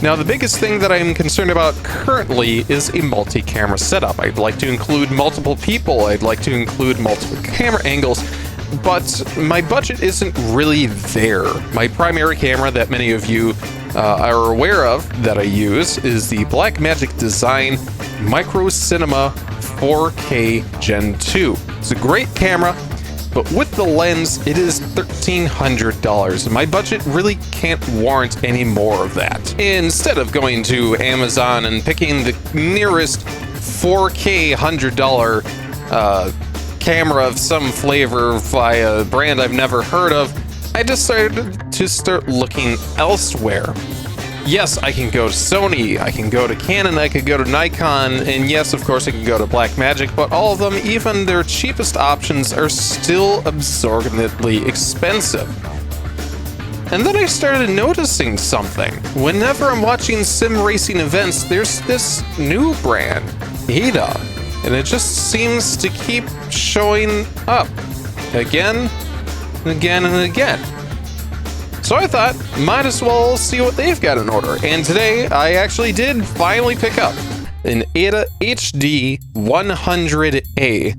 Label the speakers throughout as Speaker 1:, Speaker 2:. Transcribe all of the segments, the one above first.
Speaker 1: Now, the biggest thing that I'm concerned about currently is a multi-camera setup. I'd like to include multiple people, I'd like to include multiple camera angles, but my budget isn't really there. My primary camera that many of you are aware of that I use is the Blackmagic Design Micro Cinema 4K Gen 2. It's a great camera, but with the lens, it is $1,300, and my budget really can't warrant any more of that. Instead of going to Amazon and picking the nearest 4K $100 camera of some flavor by a brand I've never heard of, I decided to start looking elsewhere. Yes, I can go to Sony, I can go to Canon, I could go to Nikon, and yes, of course, I can go to Blackmagic, but all of them, even their cheapest options, are still absorbently expensive. And then I started noticing something. Whenever I'm watching sim racing events, there's this new brand, AIDA, and it just seems to keep showing up again and again and again. So I thought, might as well see what they've got in order. And today, I actually did finally pick up an AIDA HD-100A.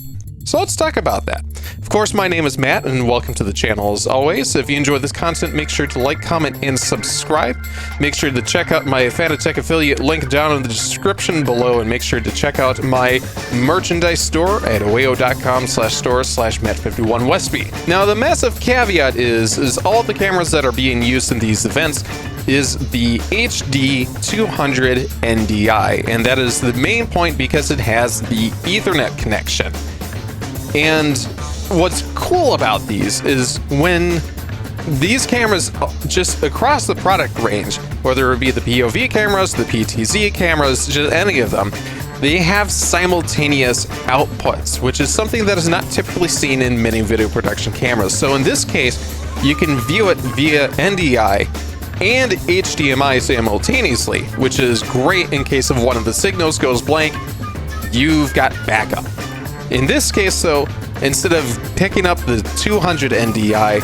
Speaker 1: So let's talk about that. Of course, my name is Matt, and welcome to the channel as always. If you enjoy this content, make sure to like, comment, and subscribe. Make sure to check out my Fanatec affiliate link down in the description below, and make sure to check out my merchandise store at oeo.com/store/Matt51Westby. Now, the massive caveat is all the cameras that are being used in these events is the HD-200 NDI, and that is the main point because it has the Ethernet connection. And what's cool about these is when these cameras just across the product range, whether it be the POV cameras, the PTZ cameras, just any of them, they have simultaneous outputs, which is something that is not typically seen in many video production cameras. So in this case, you can view it via NDI and HDMI simultaneously, which is great in case of one of the signals goes blank, you've got backup. In this case, though, instead of picking up the 200 NDI,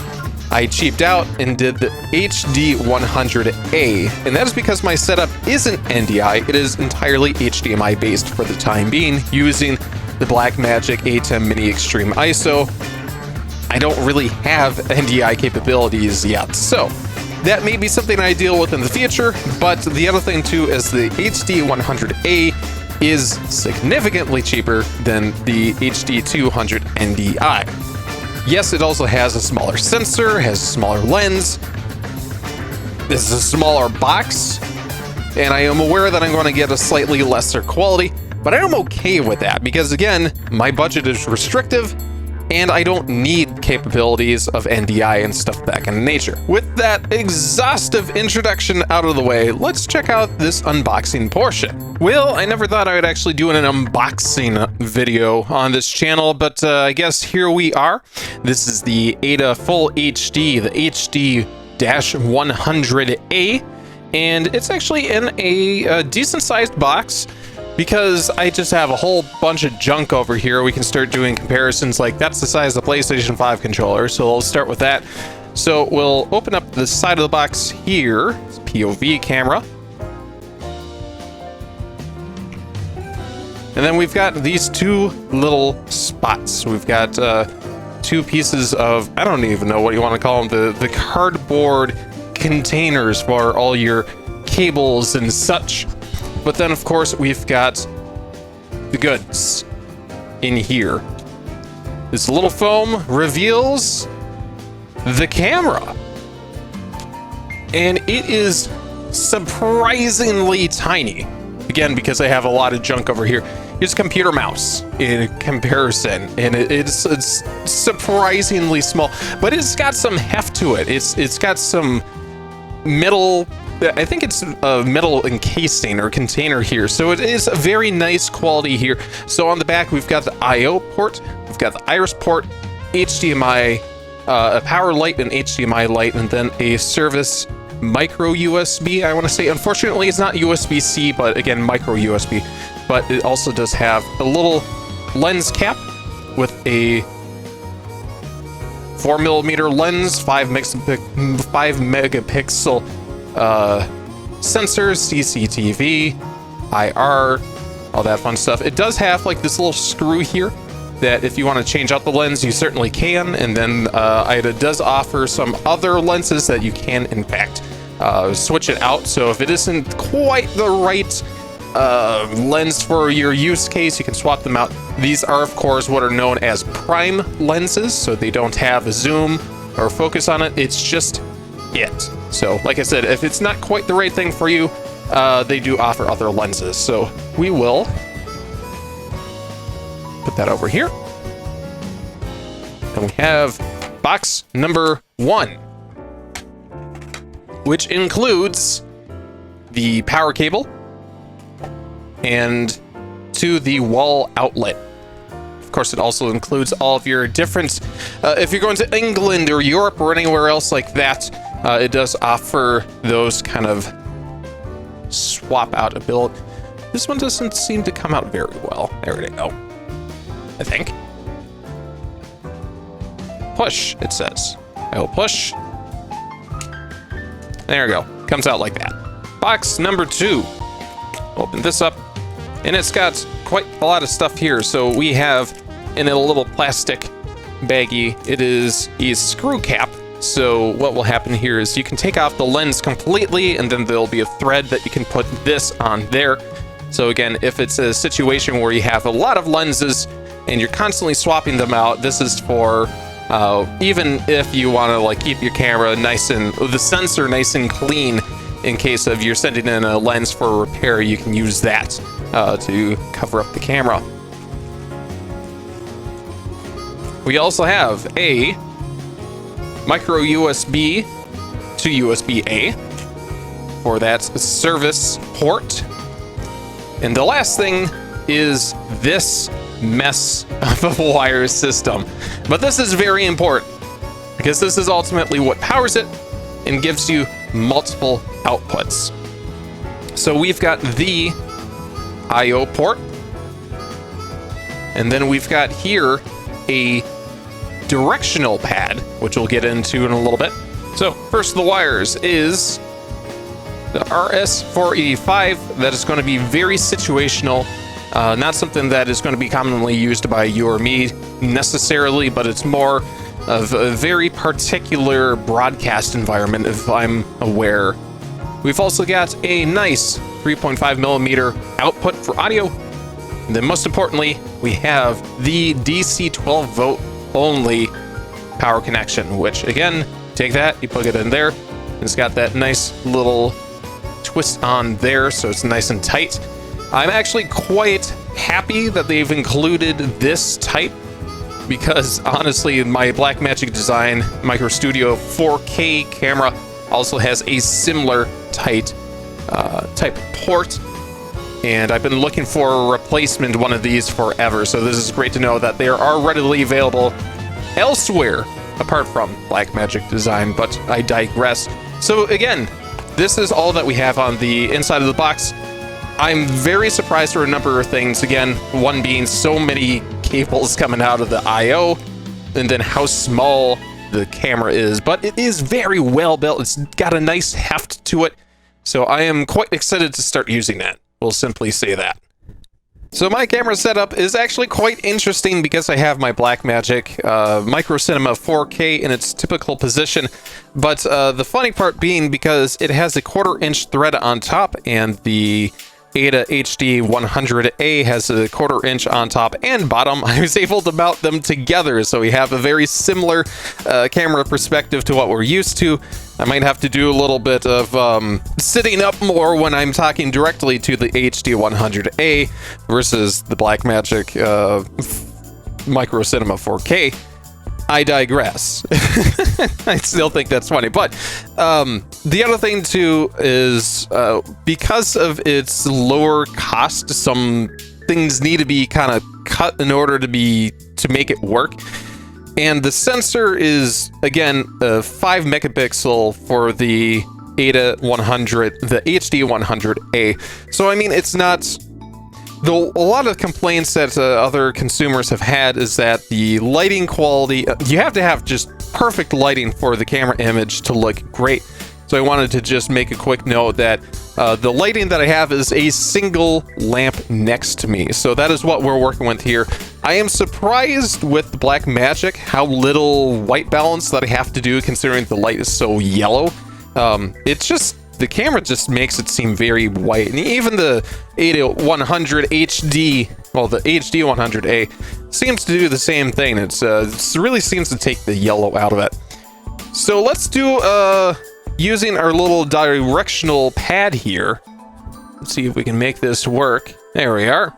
Speaker 1: I cheaped out and did the HD-100A, and that is because my setup isn't NDI, it is entirely HDMI based for the time being, using the Blackmagic A10 Mini Extreme ISO. I don't really have NDI capabilities yet, so that may be something I deal with in the future, but the other thing too is the HD-100A is significantly cheaper than the HD-200 NDI. Yes, it also has a smaller sensor, has a smaller lens, this is a smaller box, and I am aware that I'm going to get a slightly lesser quality, but I'm okay with that because, again, my budget is restrictive and I don't need capabilities of NDI and stuff of that kind of nature. With that exhaustive introduction out of the way, let's check out this unboxing portion. Well, I never thought I would actually do an unboxing video on this channel, but I guess here we are. This is the AIDA Full HD, the HD-100A, and it's actually in a decent-sized box, because I just have a whole bunch of junk over here. We can start doing comparisons, like that's the size of the PlayStation 5 controller, so we'll start with that. So we'll open up the side of the box here, it's POV camera. And then we've got these two little spots. We've got two pieces of, I don't even know what you want to call them, the cardboard containers for all your cables and such. But then, of course, we've got the goods in here. This little foam reveals the camera. And it is surprisingly tiny. Again, because I have a lot of junk over here. Here's a computer mouse in comparison, and it's surprisingly small, but it's got some heft to it. It's got some metal, I think it's a metal encasing or container here, so it is a very nice quality here. So on the back, we've got the I/O port, we've got the iris port, HDMI, a power light, and HDMI light, and then a service micro USB, I want to say. Unfortunately, it's not USB-C, but again, micro USB. But it also does have a little lens cap with a 4mm lens, 5 megapixel sensors, CCTV, IR, all that fun stuff. It does have like this little screw here that if you want to change out the lens, you certainly can. And then AIDA does offer some other lenses that you can, in fact, switch it out. So if it isn't quite the right lens for your use case, you can swap them out. These are, of course, what are known as prime lenses, so they don't have a zoom or focus on it. It's just it. So, like I said, if it's not quite the right thing for you, they do offer other lenses. So we will put that over here. And we have box number 1, which includes the power cable and to the wall outlet. Of course, it also includes all of your different, if you're going to England or Europe or anywhere else like that, it does offer those kind of swap out ability. This one doesn't seem to come out very well. There we go. I think. Push, it says. I will push. There we go. Comes out like that. Box number 2. Open this up. And it's got quite a lot of stuff here. So we have in a little plastic baggie, it is a screw cap. So what will happen here is you can take off the lens completely, and then there'll be a thread that you can put this on there. So again, if it's a situation where you have a lot of lenses and you're constantly swapping them out, this is for even if you want to like keep your camera nice and the sensor nice and clean. In case of you're sending in a lens for repair, you can use that to cover up the camera. We also have a micro USB to USB-A for that service port. And the last thing is this mess of a wire system. But this is very important because this is ultimately what powers it and gives you multiple outputs. So we've got the I/O port, and then we've got here a directional pad, which we'll get into in a little bit. So first, the wires is the RS485. That is going to be very situational, not something that is going to be commonly used by you or me necessarily, but it's more of a very particular broadcast environment, if I'm aware. We've also got a nice 3.5 millimeter output for audio. And then most importantly, we have the DC 12 volt only power connection, which again, take that, you plug it in there, and it's got that nice little twist on there, so it's nice and tight. I'm actually quite happy that they've included this type, because honestly, my Blackmagic Design Micro Studio 4K camera also has a similar type port, and I've been looking for a replacement one of these forever, so this is great to know that they are readily available elsewhere apart from Blackmagic Design, but I digress. So again, this is all that we have on the inside of the box. I'm very surprised for a number of things. Again, one being so many cables coming out of the I/O, and then how small the camera is, but it is very well built. It's got a nice heft to it, so I am quite excited to start using that. We'll simply say that. So my camera setup is actually quite interesting because I have my Blackmagic Micro Cinema 4K in its typical position, but the funny part being because it has a 1/4-inch thread on top, and the AIDA HD-100A has a 1/4-inch on top and bottom. I was able to mount them together, so we have a very similar camera perspective to what we're used to. I might have to do a little bit of sitting up more when I'm talking directly to the HD-100A versus the Blackmagic Micro Cinema 4K. I digress. I still think that's funny. But the other thing, too, is because of its lower cost, some things need to be kind of cut in order to make it work. And the sensor is, again, 5 megapixel for the AIDA 100, the HD-100A. So, I mean, it's not... Though a lot of complaints that other consumers have had is that the lighting quality, you have to have just perfect lighting for the camera image to look great. So I wanted to just make a quick note that the lighting that I have is a single lamp next to me. So that is what we're working with here. I am surprised with the Blackmagic how little white balance that I have to do considering the light is so yellow. It's just, the camera just makes it seem very white. And even the AIDA-100 HD, well, the HD-100A seems to do the same thing. It really seems to take the yellow out of it. So let's do, using our little directional pad here. Let's see if we can make this work. There we are.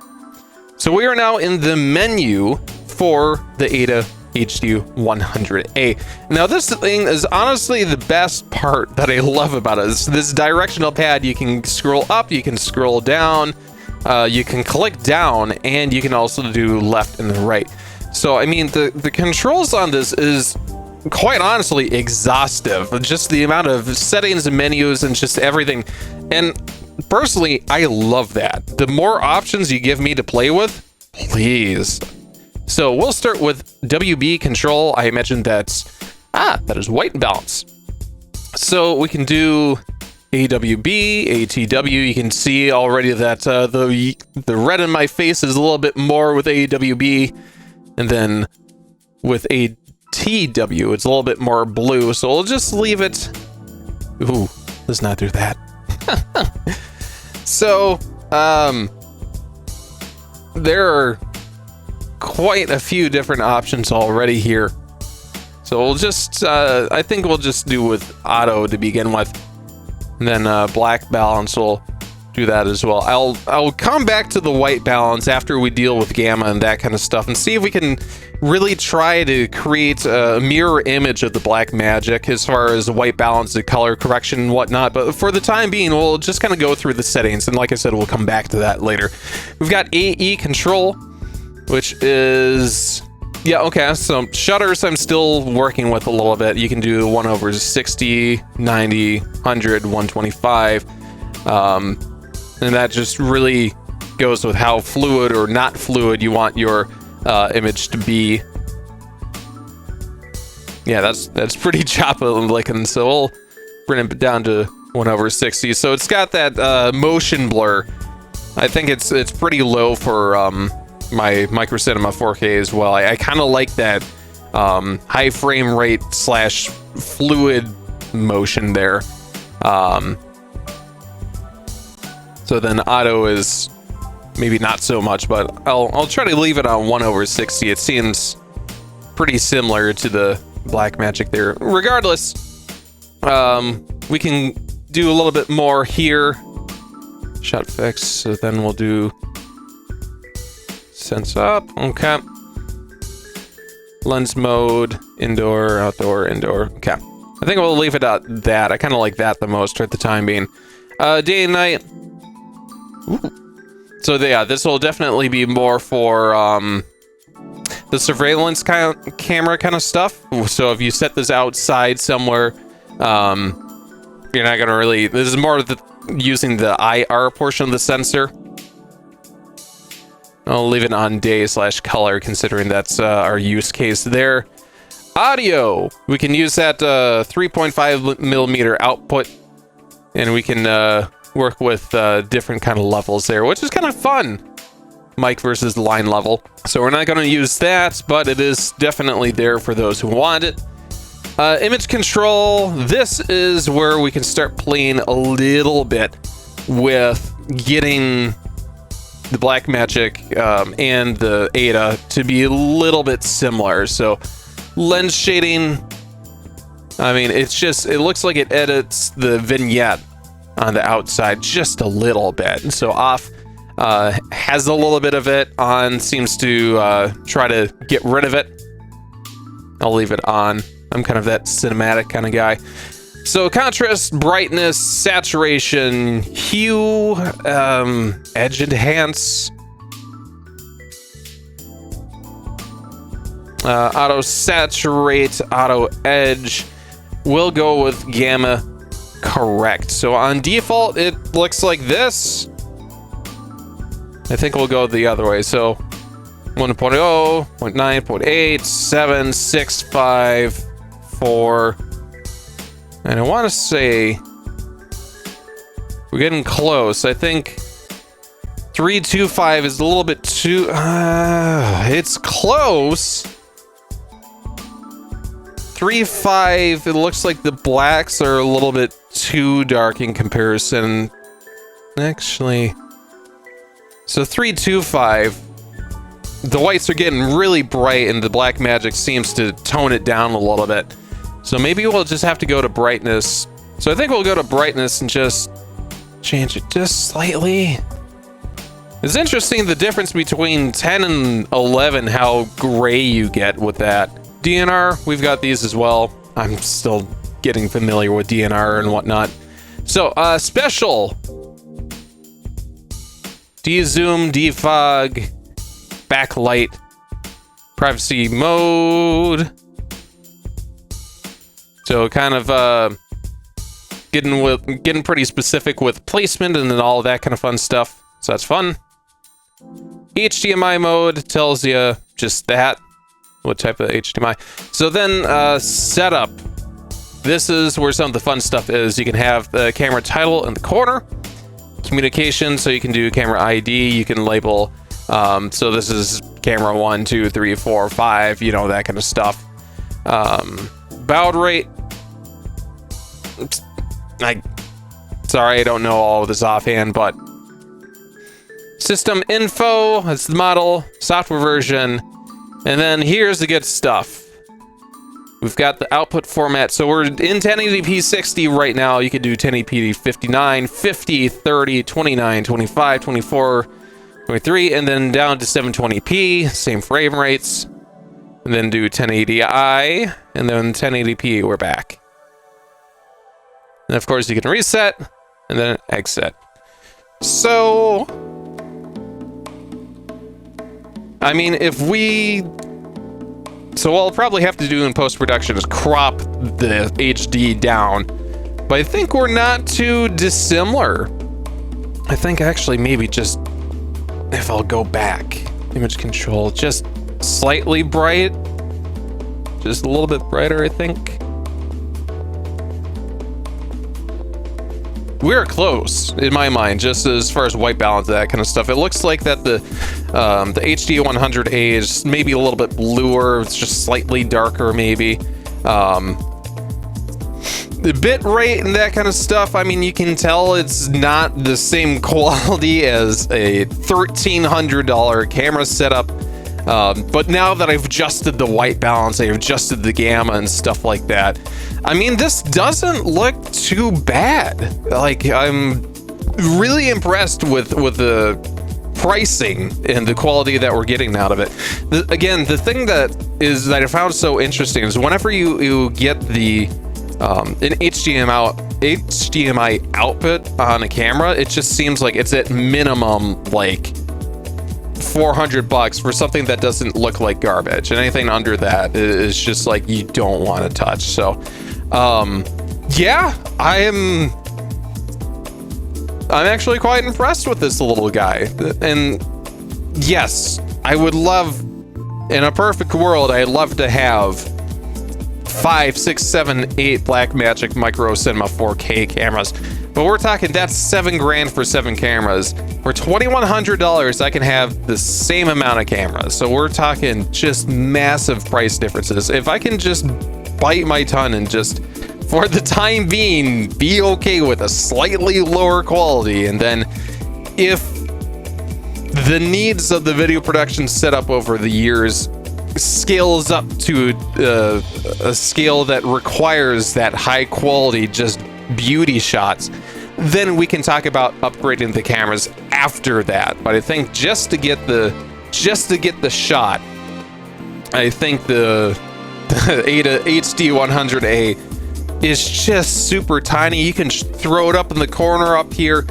Speaker 1: So we are now in the menu for the AIDA HD-100A. Now this thing is honestly the best part that I love about it. This directional pad, you can scroll up, you can scroll down, you can click down, and you can also do left and right. So I mean, the controls on this is quite honestly exhaustive. Just the amount of settings and menus and just everything. And personally, I love that. The more options you give me to play with, please. So we'll start with WB control. I imagine that is white balance. So we can do AWB, ATW. You can see already that the red in my face is a little bit more with AWB, and then with ATW it's a little bit more blue. So we'll just leave it. Ooh, let's not do that. So there are quite a few different options already here. So we'll just, I think we'll just do with auto to begin with. And then black balance will do that as well. I'll come back to the white balance after we deal with gamma and that kind of stuff and see if we can really try to create a mirror image of the Blackmagic as far as white balance, the color correction and whatnot. But for the time being, we'll just kind of go through the settings. And like I said, we'll come back to that later. We've got AE control, which is, yeah, okay, so shutters I'm still working with a little bit. You can do 1/60, 90, 100, 125. And that just really goes with how fluid or not fluid you want your image to be. Yeah, that's pretty choppy looking, so we'll bring it down to 1/60. So it's got that motion blur. I think it's pretty low for my Micro Cinema 4K as well. I kind of like that high frame rate / fluid motion there. So then auto is maybe not so much, but I'll try to leave it on 1/60. It seems pretty similar to the Blackmagic there. Regardless, we can do a little bit more here. Shot fix, so then we'll do sense up, okay. Lens mode, indoor, outdoor, indoor, okay. I think we'll leave it at that. I kind of like that the most at the time being. Day and night. Ooh. So yeah, this will definitely be more for the surveillance camera kind of stuff. So if you set this outside somewhere, you're not gonna really. This is more using the IR portion of the sensor. I'll leave it on day / color, considering that's our use case there. Audio, we can use that 3.5 millimeter output, and we can work with different kind of levels there, which is kind of fun. Mic versus line level. So we're not going to use that, but it is definitely there for those who want it. Image control, this is where we can start playing a little bit with getting the Blackmagic and the AIDA to be a little bit similar. So lens shading, I mean, it looks like it edits the vignette on the outside just a little bit. And so off has a little bit of it, on seems to try to get rid of it. I'll leave it on. I'm kind of that cinematic kind of guy. So contrast, brightness, saturation, hue, edge enhance, auto saturate, auto edge. We'll go with gamma correct. So on default, it looks like this. I think we'll go the other way. So 1.0, 0.9, 0.8, 7, 6, 5, 4, And I want to say we're getting close. I think 325 is a little bit too... it's close. 3.5, it looks like the blacks are a little bit too dark in comparison. Actually, so 3.25, the whites are getting really bright and the black magic seems to tone it down a little bit. So maybe we'll just have to go to brightness. So I think we'll go to brightness and just change it just slightly. It's interesting the difference between 10 and 11, how gray you get with that. DNR, we've got these as well. I'm still getting familiar with DNR and whatnot. So, special. De-zoom, defog, backlight, privacy mode. So kind of getting pretty specific with placement and then all of that kind of fun stuff. So that's fun. HDMI mode tells you just that. What type of HDMI? So then setup. This is where some of the fun stuff is. You can have the camera title in the corner. Communication, so you can do camera ID. You can label. So this is camera 1, 2, 3, 4, 5. You know, that kind of stuff. Baud rate. Sorry, I don't know all of this offhand, but system info. That's the model, software version. And then here's the good stuff. We've got the output format. So we're in 1080p 60 right now. You could do 1080p 59, 50, 30, 29, 25, 24, 23, and then down to 720p, same frame rates. And then do 1080i, and then 1080p, we're back. And of course you can reset, and then exit. So, I mean, so what I'll probably have to do in post-production is crop the HD down. But I think we're not too dissimilar. I think actually maybe just, if I'll go back, image control, just slightly bright. Just a little bit brighter, I think. We're close, in my mind, just as far as white balance, that kind of stuff. It looks like that the HD-100A is maybe a little bit bluer. It's just slightly darker, maybe. The bit rate and that kind of stuff, I mean, you can tell it's not the same quality as a $1,300 camera setup. But now that I've adjusted the white balance, I've adjusted the gamma and stuff like that, I mean, this doesn't look too bad. Like, I'm really impressed with the pricing and the quality that we're getting out of it. Again, the thing that I found so interesting is whenever you get the an HDMI output on a camera, it just seems like it's at minimum like $400 for something that doesn't look like garbage, and anything under that is just like you don't want to touch. So yeah, I'm actually quite impressed with this little guy. And yes, I would love, in a perfect world, I'd love to have 5, 6, 7, 8 Blackmagic Micro Cinema 4K cameras. But we're talking, that's $7 grand for 7 cameras. For $2,100, I can have the same amount of cameras. So we're talking just massive price differences. If I can just bite my tongue and just, for the time being, be okay with a slightly lower quality, and then if the needs of the video production setup over the years scales up to a scale that requires that high quality, just beauty shots, then we can talk about upgrading the cameras after that. But I think just to get the shot, I think the AIDA HD-100A is just super tiny. You can throw it up in the corner up here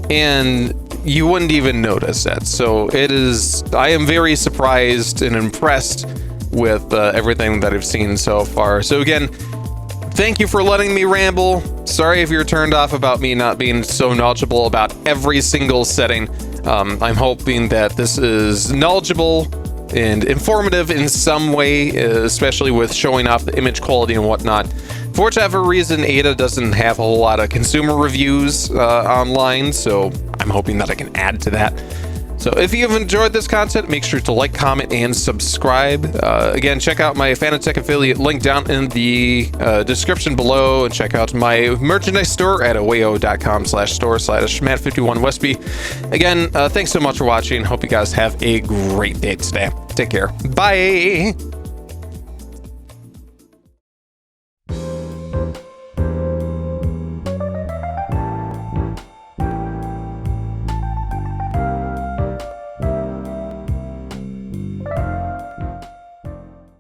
Speaker 1: and you wouldn't even notice that. So it is, I am very surprised and impressed with everything that I've seen so far. So again, thank you for letting me ramble. Sorry if you're turned off about me not being so knowledgeable about every single setting. I'm hoping that this is knowledgeable and informative in some way, especially with showing off the image quality and whatnot. For whatever reason, AIDA doesn't have a whole lot of consumer reviews online, so I'm hoping that I can add to that. So if you've enjoyed this content, make sure to like, comment, and subscribe. Again, check out my Fanatec affiliate link down in the description below, and check out my merchandise store at aweo.com/store/Matt51Westby. Again, thanks so much for watching. Hope you guys have a great day today. Take care. Bye!